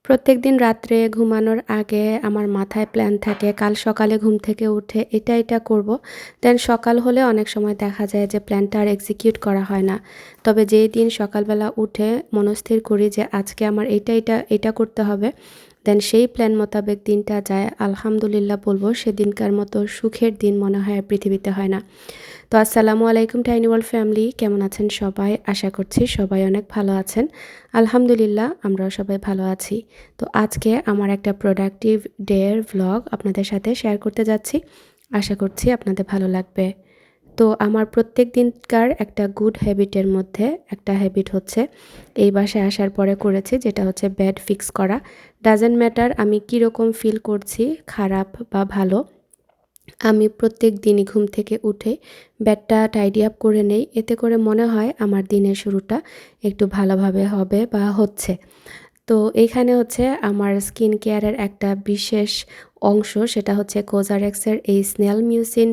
প্রত্যেকদিন রাত্রে ঘুমানোর আগে আমার মাথায় প্ল্যান থাকে কাল সকালে ঘুম থেকে উঠে এটা করব। দেন সকাল হলে অনেক সময় দেখা যায় যে প্ল্যানটা আর এক্সিকিউট করা হয় না। তবে যেই দিন সকালবেলা উঠে মনস্থির করি যে আজকে আমার এটা করতে হবে, দেন সেই প্ল্যান মোতাবেক দিনটা যায়, আলহামদুলিল্লাহ বলবো সেদিনকার মতো সুখের দিন মনে হয় আর পৃথিবীতে হয় না। তো আসসালামু আলাইকুম টাইনি ওয়ার্ল্ড ফ্যামিলি, কেমন আছেন সবাই? আশা করছি সবাই অনেক ভালো আছেন। আলহামদুলিল্লাহ আমরাও সবাই ভালো আছি। তো আজকে আমার একটা প্রোডাক্টিভ ডে এর ভ্লগ আপনাদের সাথে শেয়ার করতে যাচ্ছি। আশা করছি আপনাদের ভালো লাগবে। তো আমার প্রত্যেক দিনকার একটা গুড হ্যাবিটের মধ্যে একটা হ্যাবিট হচ্ছে এই বাসায় আসার পরে করেছি, যেটা হচ্ছে বেড ফিক্স করা। ডাজেন্ট ম্যাটার আমি কীরকম ফিল করছি, খারাপ বা ভালো, আমি প্রত্যেক দিনই ঘুম থেকে উঠে বেডটা টাইডি আপ করে নেই। এতে করে মনে হয় আমার দিনের শুরুটা একটু ভালোভাবে হবে বা হচ্ছে। তো এইখানে হচ্ছে আমার স্কিন কেয়ারের একটা বিশেষ অংশ, সেটা হচ্ছে কোজারেক্সের এই স্নেল মিউসিন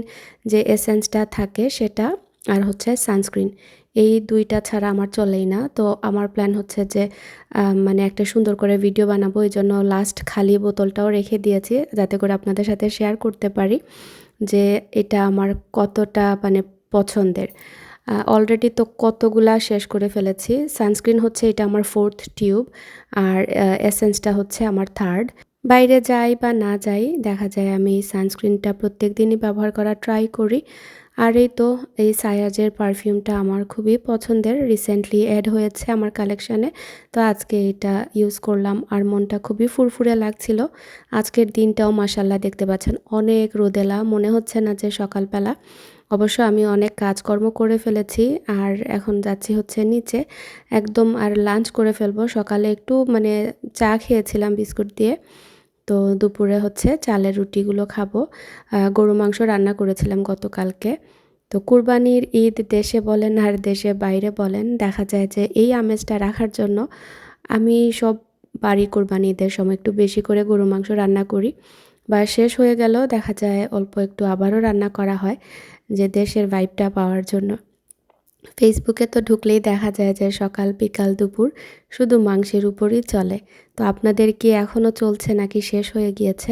যে এসেন্সটা থাকে সেটা, আর হচ্ছে সানস্ক্রিন। এই ২টা ছাড়া আমার চলেই না। তো আমার প্ল্যান হচ্ছে যে মানে একটা সুন্দর করে ভিডিও বানাবো। এইজন্য লাস্ট খালি বোতলটাও রেখে দিয়েছি যাতে করে আপনাদের সাথে শেয়ার করতে পারি যে এটা আমার কতটা মানে পছন্দের। অলরেডি তো কতগুলা শেষ করে ফেলেছি। সানস্ক্রিন হচ্ছে এটা আমার 4th টিউব, আর এসেন্সটা হচ্ছে আমার 3rd। বাইরে যাই বা না যাই দেখা যায় আমি এই সানস্ক্রিনটা প্রত্যেক দিনই ব্যবহার করার ট্রাই করি। আর এই তো এই সায়াজের পারফিউমটা আমার খুবই পছন্দের, রিসেন্টলি অ্যাড হয়েছে আমার কালেকশানে। তো আজকে এটা ইউজ করলাম আর মনটা খুবই ফুরফুরে লাগছিল। আজকের দিনটাও মাশাআল্লাহ দেখতে পাচ্ছেন অনেক রোদেলা, মনে হচ্ছে না যে সকালবেলা। অবশ্য আমি অনেক কাজকর্ম করে ফেলেছি আর এখন যাচ্ছি হচ্ছে নিচে একদম, আর লাঞ্চ করে ফেলবো। সকালে একটু মানে চা খেয়েছিলাম বিস্কুট দিয়ে। তো দুপুরে হচ্ছে চালের রুটিগুলো খাবো। গরু মাংস রান্না করেছিলাম গতকালকে। তো কুরবানির ঈদ দেশে বলেন আর দেশে বাইরে বলেন, দেখা যায় যে এই আমেজটা রাখার জন্য আমি সববারই কুরবানি ঈদের সময় একটু বেশি করে গরু মাংস রান্না করি, বা শেষ হয়ে গেলেও দেখা যায় অল্প একটু আবারও রান্না করা হয় যে দেশের ভাইবটা পাওয়ার জন্য। ফেসবুকে তো ঢুকলেই দেখা যায় যে সকাল বিকাল দুপুর শুধু মাংসের উপরই চলে। তো আপনাদের কি এখনও চলছে নাকি শেষ হয়ে গিয়েছে?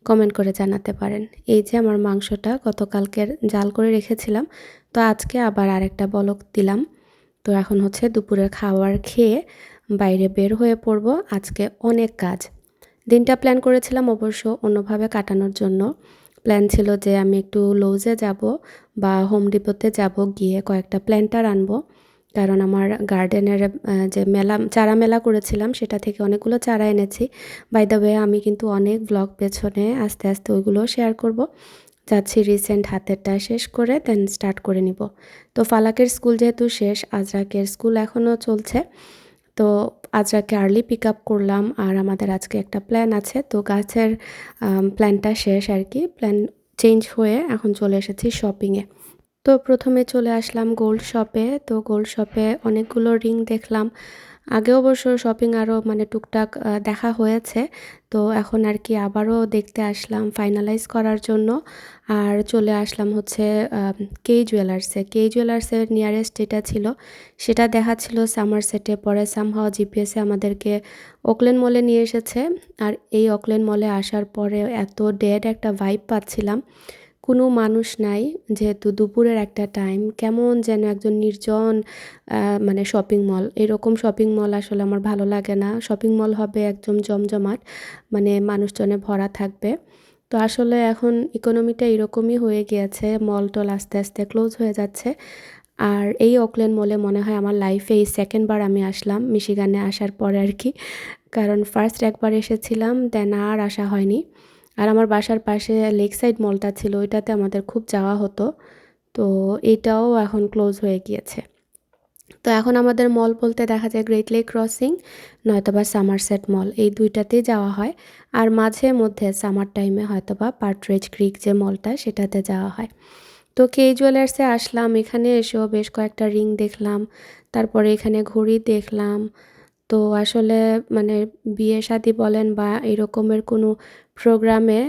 কমেন্ট করে জানাতে পারেন। এই যে আমার মাংসটা গতকালকের জাল করে রেখেছিলাম, তো আজকে আবার আরেকটা বলক দিলাম। তো এখন হচ্ছে দুপুরের খাবার খেয়ে বাইরে বের হয়ে পড়ব। আজকে অনেক কাজ। দিনটা প্ল্যান করেছিলাম অবশ্য অন্যভাবে কাটানোর জন্য। প্ল্যান ছিল যে আমি একটু লৌজে যাব বা হোম ডিপোতে যাব, গিয়ে কয়েকটা প্ল্যান্টার আনবো। কারণ আমার গার্ডেনের যে চারা মেলা করেছিলাম সেটা থেকে অনেকগুলো চারা এনেছি। বাই দ্য ওয়ে আমি কিন্তু অনেক ভ্লগ পেছনে আস্তে আস্তে ওইগুলোও শেয়ার করব। যাচ্ছি রিসেন্ট হাতেরটা শেষ করে দেন স্টার্ট করে নিব। তো ফালাকের স্কুল যেহেতু শেষ, আজরাকের স্কুল এখনও চলছে। তো আজরাকে আর্লি পিক আপ করলাম আর আমাদের আজকে একটা প্ল্যান আছে। তো গাছের প্ল্যানটা শেষ আর কি, প্ল্যান চেঞ্জ হয়ে এখন চলে এসেছি শপিংয়ে। তো প্রথমে চলে আসলাম গোল্ড শপে। তো গোল্ড শপে অনেকগুলো রিং দেখলাম। আগে অবশ্য শপিং আরও মানে টুকটাক দেখা হয়েছে। তো এখন আর কি আবারও দেখতে আসলাম ফাইনালাইজ করার জন্য। আর চলে আসলাম হচ্ছে কে জুয়েলার্সে। কে জুয়েলার্সের নিয়ারেস্ট যেটা ছিল সেটা দেখাচ্ছিল সামারসেটে, পরে সামহাও জিপিএসে আমাদেরকে ওকল্যান্ড মলে নিয়ে এসেছে। আর এই ওকল্যান্ড মলে আসার পরে এত ডেড একটা ভাইব পাচ্ছিলাম। কোনো মানুষ নাই, যেহেতু দুপুরের একটা টাইম, কেমন যেন একজন নির্জন মানে শপিং মল। এরকম শপিং মল আসলে আমার ভালো লাগে না। শপিং মল হবে একদম জমজমাট, মানে মানুষজনে ভরা থাকবে। তো আসলে এখন ইকোনমিটা এরকমই হয়ে গিয়েছে, মল টল আস্তে আস্তে ক্লোজ হয়ে যাচ্ছে। আর এই ওকল্যান্ড মলে মনে হয় আমার লাইফে এই সেকেন্ড বার আমি আসলাম মিশিগানে আসার পরে আর কি। কারণ ফার্স্ট একবার এসেছিলাম, দেন আর আসা হয়নি। আর আমার বাসার পাশে লেক সাইড মলটা ছিল, ওইটাতে আমাদের খুব যাওয়া হতো। তো এটাও এখন ক্লোজ হয়ে গিয়েছে। তো এখন আমাদের মল বলতে দেখা যায় গ্রেট লেক ক্রসিং নয়তোবা সামারসেট মল, এই 2টাতেই যাওয়া হয়। আর মাঝে মধ্যে সামার টাইমে হয়তোবা পার্ট্রেজ ক্রিক যে মলটা সেটাতে যাওয়া হয়। তো কে জুয়েলার্সে আসলাম, এখানে এসেও বেশ কয়েকটা রিং দেখলাম, তারপরে এখানে ঘড়ি দেখলাম। তো আসলে মানে বিয়ে শাদী বলেন বা এরকমের কোনো প্রোগ্রামে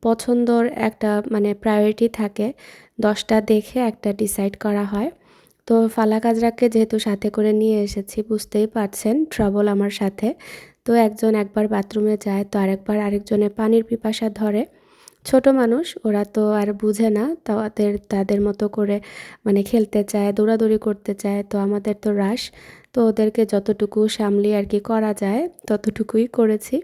পছন্দর একটা মানে প্রায়োরিটি থাকে, 10টা দেখে একটা ডিসাইড করা হয়। তো ফালাক আজরাকে যেহেতু সাথে করে নিয়ে এসেছি, বুঝতেই পারছেন ট্রাবল আমার সাথে। তো তো একজন একবার বাথরুমে যায় তো আরেকবার আরেকজনের পানির পিপাসা ধরে। ছোট মানুষ ওরা তো আর বুঝে না, তাদের মতো করে মানে খেলতে চায়, দৌড়াদৌড়ি করতে চায়। তো আমাদের তো রাশ, তো ওদেরকে যতটুকু সামলিয়ে আর কি করা যায় ততটুকুই করেছি।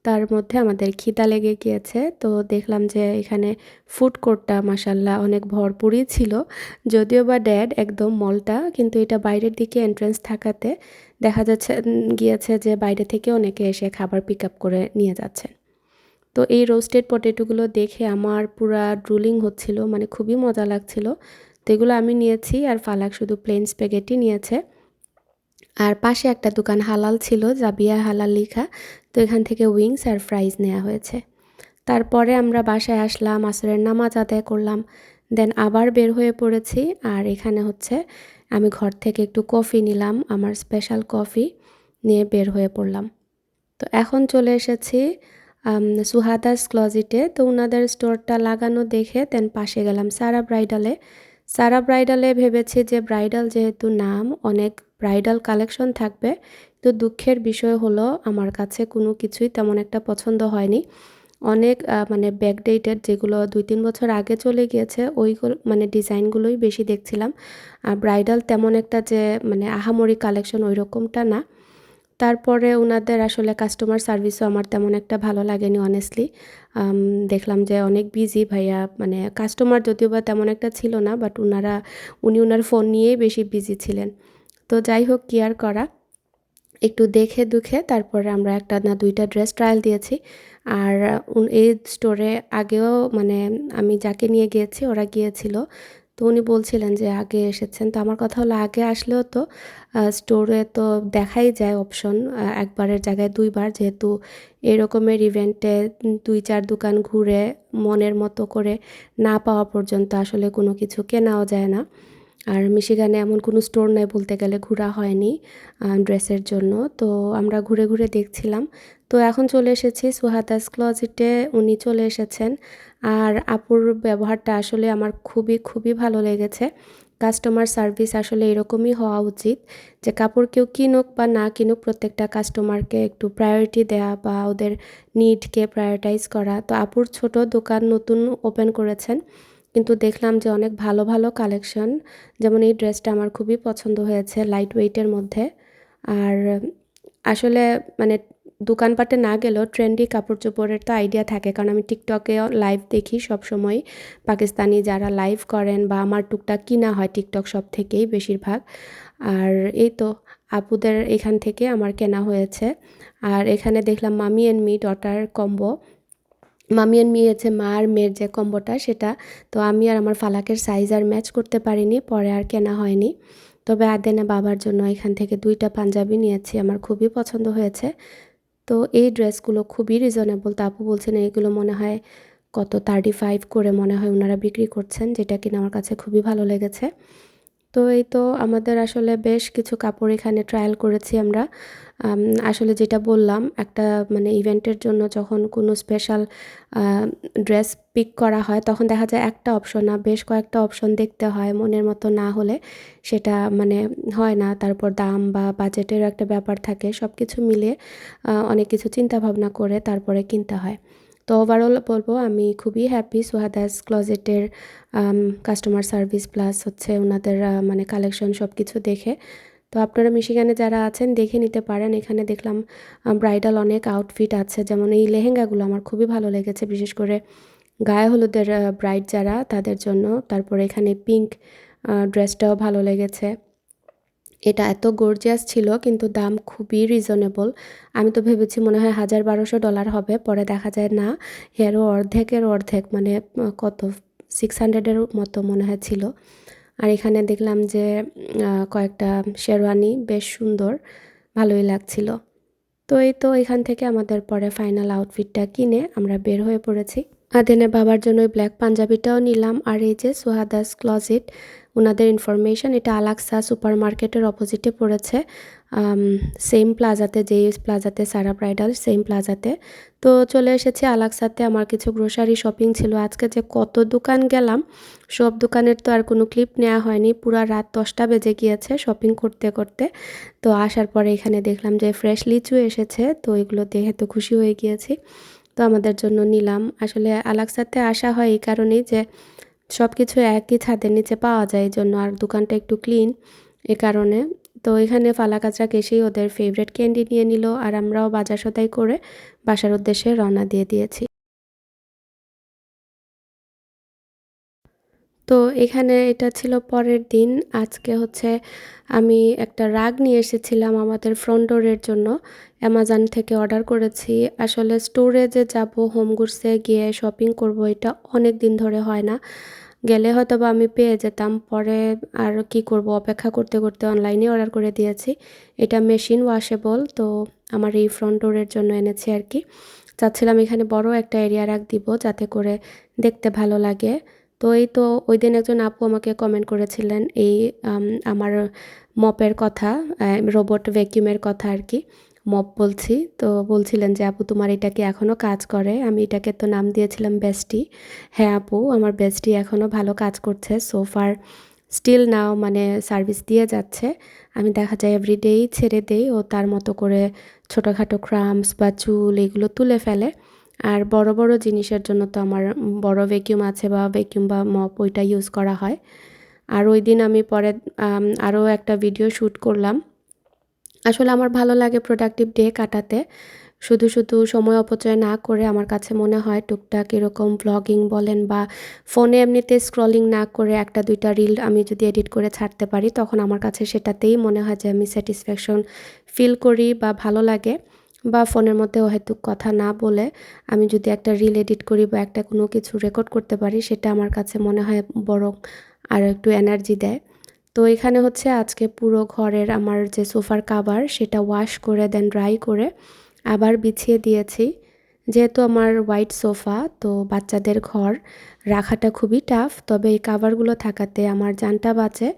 তার মধ্যে আমাদের খিদা লেগে গিয়েছে, তো দেখলাম যে এখানে ফুড কোর্টটা মাশাল্লাহ অনেক ভরপুরই ছিল। যদিও বা ড্যাড একদম মলটা, কিন্তু এটা বাইরের দিকে এন্ট্রান্স থাকাতে দেখা যাচ্ছে গিয়েছে যে বাইরে থেকে অনেকে এসে খাবার পিক আপ করে নিয়ে যাচ্ছে। তো এই রোস্টেড পটেটোগুলো দেখে আমার পুরা ড্রুলিং হচ্ছিল, মানে খুবই মজা লাগছিল। তো এগুলো আমি নিয়েছি, আর ফালাক শুধু প্লেন স্প্যাগেটি নিয়েছে। আর পাশে একটা দোকান হালাল ছিল, জাবিয়া হালাল লিখা, তো এখান থেকে উইংস আর ফ্রাইজ নেওয়া হয়েছে। তারপরে আমরা বাসায় আসলাম, আসরের নামাজ আদায় করলাম, দেন আবার বের হয়ে পড়েছি। আর এখানে হচ্ছে আমি ঘর থেকে একটু কফি নিলাম, আমার স্পেশাল কফি নিয়ে বের হয়ে পড়লাম। তো এখন চলে এসেছি সুহাদাস ক্লজিটে। তো ওনাদের স্টোরটা লাগানো দেখে দেন পাশে গেলাম সারা ব্রাইডালে। সারা ব্রাইডালে ভেবেছি যে ব্রাইডাল যেহেতু নাম, অনেক ব্রাইডাল কালেকশন থাকবে। তো দুঃখের বিষয় হলো আমার কাছে কোনো কিছুই তেমন একটা পছন্দ হয়নি। অনেক মানে ব্যাকডেটেড, যেগুলো 2-3 বছর আগে চলে গিয়েছে ওইগুলো মানে ডিজাইনগুলোই বেশি দেখছিলাম। আর ব্রাইডাল তেমন একটা যে মানে আহামরি কালেকশন ওই রকমটা না। তারপরে উনাদের আসলে কাস্টমার সার্ভিসও আমার তেমন একটা ভালো লাগেনি অনেস্টলি। দেখলাম যে অনেক বিজি ভাইয়া, মানে কাস্টমার যদিও বা তেমন একটা ছিল না, বাট উনি উনার ফোন নিয়েই বেশি বিজি ছিলেন। তো যাই হোক, কি আর করা, একটু দেখে দুখে তারপরে আমরা 1টা না 2টা ড্রেস ট্রায়াল দিয়েছি। আর এই স্টোরে আগেও মানে আমি যাকে নিয়ে গিয়েছি ওরা গিয়েছিল। তো উনি বলছিলেন যে আগে এসেছেন। তো আমার কথা হলো আগে আসলেও তো স্টোরে তো দেখাই যায় অপশন, একবারের জায়গায় 2 বার, যেহেতু এরকমের ইভেন্টে 2-4 দোকান ঘুরে মনের মতো করে না পাওয়া পর্যন্ত আসলে কোনো কিছু কেনাও যায় না। আর মিশিগানে এমন কোনো স্টোর নাই বলতে গেলে ঘোরা হয়নি ড্রেসের জন্য। তো আমরা ঘুরে ঘুরে দেখছিলাম। তো এখন চলে এসেছি সুহাদাস ক্লজিটে, উনি চলে এসেছেন। আর আপুর ব্যবহারটা আসলে আমার খুবই খুবই ভালো লেগেছে। কাস্টমার সার্ভিস আসলে এরকমই হওয়া উচিত, যে কাপড় কেউ কিনুক বা না কিনুক প্রত্যেকটা কাস্টমারকে একটু প্রায়োরিটি দেওয়া বা ওদের নিডকে প্রায়োরিটাইজ করা। তো আপুর ছোট দোকান নতুন ওপেন করেছেন, কিন্তু দেখলাম যে অনেক ভালো ভালো কালেকশন। যেমন এই ড্রেসটা আমার খুবই পছন্দ হয়েছে, লাইট ওয়েটের মধ্যে। আর আসলে মানে দোকানপাটে না গেলেও ট্রেন্ডি কাপড় চোপড়ের তো আইডিয়া থাকে, কারণ আমি টিকটকে লাইভ দেখি সবসময়। পাকিস্তানি যারা লাইভ করেন বা আমার টুকটাক কিনা হয় টিকটক সব থেকেই বেশিরভাগ। আর এই তো আপুদের এখান থেকে আমার কেনা হয়েছে। আর এখানে দেখলাম মামি অ্যান্ড মি ডটার কম্বো। মামি অ্যান্ড মি হচ্ছে মা আর মেয়ের যে কম্বোটা সেটা। তো আমি আর আমার ফালাকের সাইজ আর ম্যাচ করতে পারিনি, পরে আর কেনা হয়নি। তবে আদেনা বাবার জন্য এখান থেকে 2টা পাঞ্জাবি নিয়েছি, আমার খুবই পছন্দ হয়েছে। তো এই ড্রেসগুলো খুবই রিজনেবল। তো আপু বলছেন এইগুলো মনে হয় কত 35 করে মনে হয় ওনারা বিক্রি করছেন, যেটা কিনা আমার কাছে খুবই ভালো লেগেছে। তো এই তো আমাদের আসলে বেশ কিছু কাপড় এখানে ট্রায়াল করেছি আমরা। আসলে যেটা বললাম, একটা মানে ইভেন্টের জন্য যখন কোনো স্পেশাল ড্রেস পিক করা হয় তখন দেখা যায় একটা অপশন না, বেশ কয়েকটা অপশন দেখতে হয়, মনের মতো না হলে সেটা মানে হয় না। তারপর দাম বা বাজেটেরও একটা ব্যাপার থাকে, সব কিছু মিলিয়ে অনেক কিছু চিন্তা ভাবনা করে তারপরে কিনতে হয়। তো ওভারঅল বলবো আমি খুবই হ্যাপি সুহাদাস ক্লজেটের কাস্টমার সার্ভিস প্লাস হচ্ছে ওনাদের মানে কালেকশন সব কিছু দেখে। তো আপনারা মিশিগানে যারা আছেন দেখে নিতে পারেন। এখানে দেখলাম ব্রাইডাল অনেক আউটফিট আছে, যেমন এই লেহেঙ্গাগুলো আমার খুবই ভালো লেগেছে, বিশেষ করে গায়ে হলুদের ব্রাইড যারা তাদের জন্য। তারপরে এখানে পিঙ্ক ড্রেসটাও ভালো লেগেছে। এটা এত গর্জিয়াস ছিল কিন্তু দাম খুবই রিজনেবল। আমি তো ভেবেছি মনে হয় $1000-1200 হবে, পরে দেখা যায় না, এরও অর্ধেকের অর্ধেক, মানে কত 600 এর মতো মনে হয় ছিল। আর এখানে দেখলাম যে কয়েকটা শেরওয়ানি বেশ সুন্দর, ভালোই লাগছিল। তো এই তো এখান থেকে আমাদের পরে ফাইনাল আউটফিটটা কিনে আমরা বের হয়ে পড়েছি। আদেনের বাবার জন্য ওই ব্ল্যাক পাঞ্জাবিটাও নিলাম। আর এই যে সুহাদাস ক্লজিট, ওনাদের ইনফরমেশন। এটা আলাক্সা সুপার মার্কেটের অপোজিটে পড়েছে, সেম প্লাজাতে, যেই প্লাজাতে সারা ব্রাইডাল, সেম প্লাজাতে। তো চলে এসেছি আলাক্সাতে। আমার কিছু গ্রোসারি শপিং ছিল। আজকে যে কত দোকান গেলাম, সব দোকানের তো আর কোনো ক্লিপ নেওয়া হয়নি। পুরা রাত 10টা বেজে গিয়েছে শপিং করতে করতে। তো আসার পরে এখানে দেখলাম যে ফ্রেশ লিচু এসেছে, তো এগুলো দেখে তো খুশি হয়ে গিয়েছি। তো আমাদের জন্য নিলাম। আসলে আলাক্সাতে আসা হয় এই কারণেই যে সব কিছু একই ছাদের নিচে পাওয়া যায়, এই জন্য, আর দোকানটা একটু ক্লিন এ কারণে। তো এখানে ফালাকাচরা এসেই ওদের ফেভারিট ক্যান্ডি নিয়ে নিল, আর আমরাও বাজার সদাই করে বাসার উদ্দেশ্যে রওনা দিয়ে দিয়েছি। তো এখানে এটা ছিল পরের দিন। আজকে হচ্ছে আমি একটা রাগ নিয়ে এসেছিলাম আমাদের ফ্রন্ট ডোরের জন্য, অ্যামাজন থেকে অর্ডার করেছি। আসলে স্টোরে যে যাব, হোম গুডসে গিয়ে শপিং করব, এটা অনেক দিন ধরে হয় না। গেলে হয়তো বা আমি পেয়ে যেতাম, পরে আর কি করব, অপেক্ষা করতে করতে অনলাইনে অর্ডার করে দিয়েছি। এটা মেশিন ওয়াশেবল, তো আমার এই ফ্রন্ট ডোরের জন্য এনেছি আর কি। চাচ্ছিলাম এখানে বড় একটা এরিয়া রাখ দিব, যাতে করে দেখতে ভালো লাগে। তো এই তো ওই দিন একজন আপু আমাকে কমেন্ট করেছিলেন এই আমার মপের কথা, রোবট ভ্যাকিউমের কথা আর কি, মপ বলছি। তো বলছিলেন যে আপু তোমার এটা কি এখনও কাজ করে? আমি এটাকে তো নাম দিয়েছিলাম বেস্টি। হ্যাঁ আপু, আমার বেস্টি এখনও ভালো কাজ করছে, সোফার স্টিল নাও, মানে সার্ভিস দিয়ে যাচ্ছে। আমি দেখা যায় এভরিডেই ছেড়ে দেই, ও তার মতো করে ছোটোখাটো ক্রাম্পস বা চুল এগুলো তুলে ফেলে। আর বড় বড় জিনিসের জন্য তো আমার বড় ভ্যাকিউম আছে, বা ভ্যাকিউম বা মপ, ওইটা ইউজ করা হয়। আর ওই দিন আমি পরে আরও একটা ভিডিও শ্যুট করলাম। আসলে আমার ভালো লাগে প্রোডাক্টিভ ডে কাটাতে, শুধু শুধু সময় অপচয় না করে। আমার কাছে মনে হয় টুকটাক এরকম ভ্লগিং বলেন বা ফোনে এমনিতে স্ক্রলিং না করে একটা দুইটা রিল আমি যদি এডিট করে ছাড়তে পারি, তখন আমার কাছে সেটাতেই মনে হয় যে আমি স্যাটিসফ্যাকশন ফিল করি বা ভালো লাগে। বা ফোনের মধ্যে অহেতুক কথা না বলে আমি যদি একটা রিল এডিট করি বা একটা কোনো কিছু রেকর্ড করতে পারি, সেটা আমার কাছে মনে হয় বরং আরও একটু এনার্জি দেয়। তো এখানে হচ্ছে আজকে পুরো ঘরের আমার যে সোফার কাভার, সেটা ওয়াশ করে দেন ড্রাই করে আবার বিছিয়ে দিয়েছি। যেহেতু আমার হোয়াইট সোফা, তো বাচ্চাদের ঘর রাখাটা খুবই টাফ, তবে এই কাভারগুলো থাকাতে আমার জানটা বাঁচে।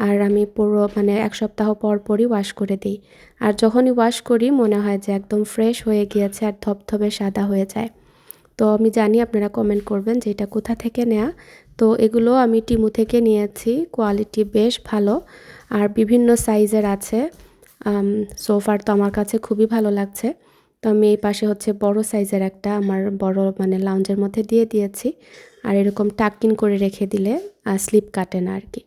আর আমি পুরো মানে 1 সপ্তাহ পর পরই ওয়াশ করে দিই। আর যখনই ওয়াশ করি মনে হয় যে একদম ফ্রেশ হয়ে গিয়েছে আর ধবধবে সাদা হয়ে যায়। তো আমি জানি আপনারা কমেন্ট করবেন যে এটা কোথা থেকে নেয়া। তো এগুলো আমি টিমু থেকে নিয়েছি, কোয়ালিটি বেশ ভালো আর বিভিন্ন সাইজের আছে। সোফার তো আমার কাছে খুবই ভালো লাগছে। তো আমি এই পাশে হচ্ছে বড় সাইজের একটা আমার বড় মানে লাউঞ্জের মধ্যে দিয়ে দিয়েছি। আর এরকম টাক-ইন করে রেখে দিলে স্লিপ কাটে না আর কি।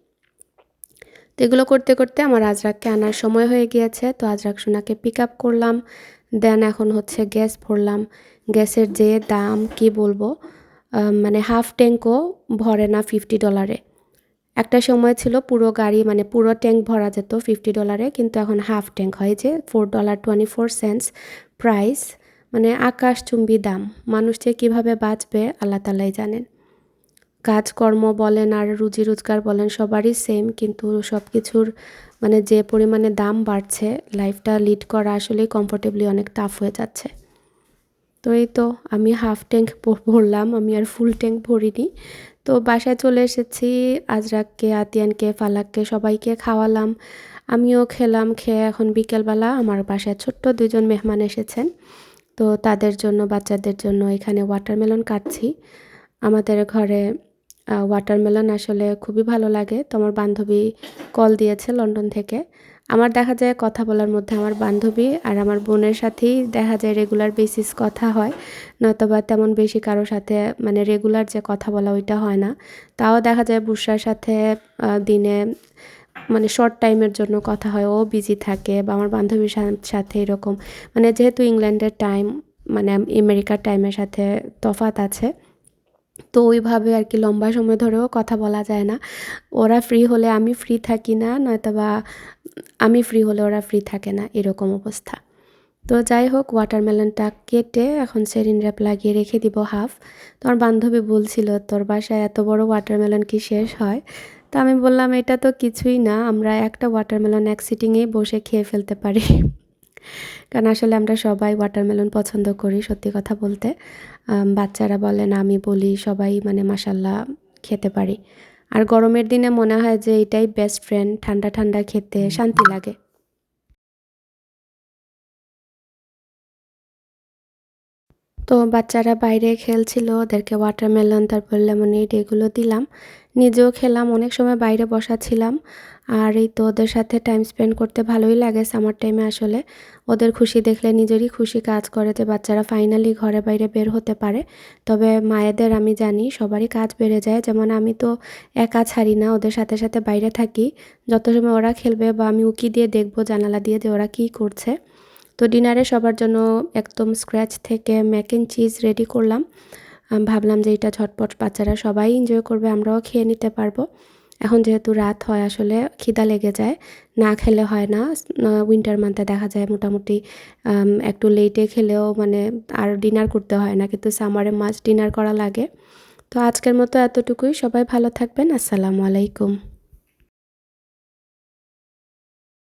তো এগুলো করতে করতে আমার আজরাককে আনার সময় হয়ে গিয়েছে। তো আজরাক সোনাকে পিক আপ করলাম, দেন এখন হচ্ছে গ্যাস ভরলাম। গ্যাসের যে দাম কি বলবো, মানে হাফ ট্যাঙ্কও ভরে না $50। একটা সময় ছিল পুরো গাড়ি মানে পুরো ট্যাঙ্ক ভরা যেত $50, কিন্তু এখন হাফ ট্যাঙ্ক হয় যে $4.24 প্রাইস। মানে আকাশচুম্বী দাম। মানুষ যে কীভাবে বাঁচবে আল্লাহ তাআলাই জানেন। কাজকর্ম বলেন আর রুজি রোজগার বলেন সবারই সেম, কিন্তু সব কিছুর মানে যে পরিমাণে দাম বাড়ছে, লাইফটা লিড করা আসলেই কমফোর্টেবলি অনেক টাফ হয়ে যাচ্ছে। তো এই তো আমি হাফ ট্যাঙ্ক ভরলাম, আমি আর ফুল ট্যাঙ্ক ভরিনি। তো বাসায় চলে এসেছি, আজরাককে, আতিয়ানকে, ফালাককে সবাইকে খাওয়ালাম, আমিও খেলাম। খেয়ে এখন বিকেলবেলা আমার বাসায় ছোট্ট 2জন মেহমান এসেছেন। তো তাদের জন্য, বাচ্চাদের জন্য এখানে ওয়াটারমেলন কাটছি। আমাদের ঘরে ওয়াটারমেলন আসলে খুবই ভালো লাগে। তো আমার বান্ধবী কল দিয়েছে লন্ডন থেকে। আমার দেখা যায় কথা বলার মধ্যে আমার বান্ধবী আর আমার বোনের সাথেই দেখা যায় রেগুলার বেসিস কথা হয়, নয়তোবা তেমন বেশি কারো সাথে মানে রেগুলার যে কথা বলা ওইটা হয় না। তাও দেখা যায় বুশরার সাথে দিনে মানে শর্ট টাইমের জন্য কথা হয়, ও বিজি থাকে, বা আমার বান্ধবীর সাথে এরকম, মানে যেহেতু ইংল্যান্ডের টাইম মানে আমেরিকার টাইমের সাথে তফাৎ আছে, তো ওইভাবে আর কি লম্বা সময় ধরেও কথা বলা যায় না। ওরা ফ্রি হলে আমি ফ্রি থাকি না, নয়তোবা আমি ফ্রি হলে ওরা ফ্রি থাকে না, এরকম অবস্থা। তো যাই হোক, ওয়াটারমেলনটা কেটে এখন সেরিন র্যাপ লাগিয়ে রেখে দিব হাফ। তো আমার বান্ধবী বলছিল তোর বাসায় এত বড় ওয়াটারমেলন কি শেষ হয়? তো আমি বললাম এটা তো কিছুই না, আমরা একটা ওয়াটারমেলন এক সিটিংয়েই বসে খেয়ে ফেলতে পারি। কারণ আসলে আমরা সবাই ওয়াটারমেলন পছন্দ করি, সত্যি কথা বলতে। বাচ্চারা বলেন, আমি বলি, সবাই মানে মাশাআল্লাহ খেতে পারি। আর গরমের দিনে মনে হয় যে এটাই বেস্ট ফ্রেন্ড, ঠান্ডা ঠান্ডা খেতে শান্তি লাগে। তো বাচ্চারা বাইরে খেলছিল, ওদেরকে ওয়াটারমেলন তারপর লেমনেড এগুলো দিলাম। নিজেও খেলাম, অনেক সময় বাইরে বসা ছিলাম। আর এই তো ওদের সাথে টাইম স্পেন্ড করতে ভালোই লাগে সামার টাইমে আসলে। ওদের খুশি দেখলে নিজেরই খুশি কাজ করে যে বাচ্চারা ফাইনালি ঘরে বাইরে বের হতে পারে। তবে মায়েদের আমি জানি সবারই কাজ বেড়ে যায়। যেমন আমি তো একা ছাড়ি না, ওদের সাথে সাথে বাইরে থাকি। যত সময় ওরা খেলবে বা আমি উঁকি দিয়ে দেখব জানালা দিয়ে যে ওরা কী করছে। তো ডিনারে সবার জন্য একদম স্ক্র্যাচ থেকে ম্যাক অ্যান্ড চিজ রেডি করলাম। ভাবলাম যে এটা ঝটপট বাচ্চারা সবাই এনজয় করবে, আমরাও খেয়ে নিতে পারবো। এখন যেহেতু রাত হয় আসলে খিদা লেগে যায়, না খেলে হয় না। উইন্টার মান্থে দেখা যায় মোটামুটি একটু লেটে খেলেও মানে আর ডিনার করতে হয় না, কিন্তু সামারে মাস্ট ডিনার করা লাগে। তো আজকের মতো এতটুকুই, সবাই ভালো থাকবেন, আসসালামু আলাইকুম।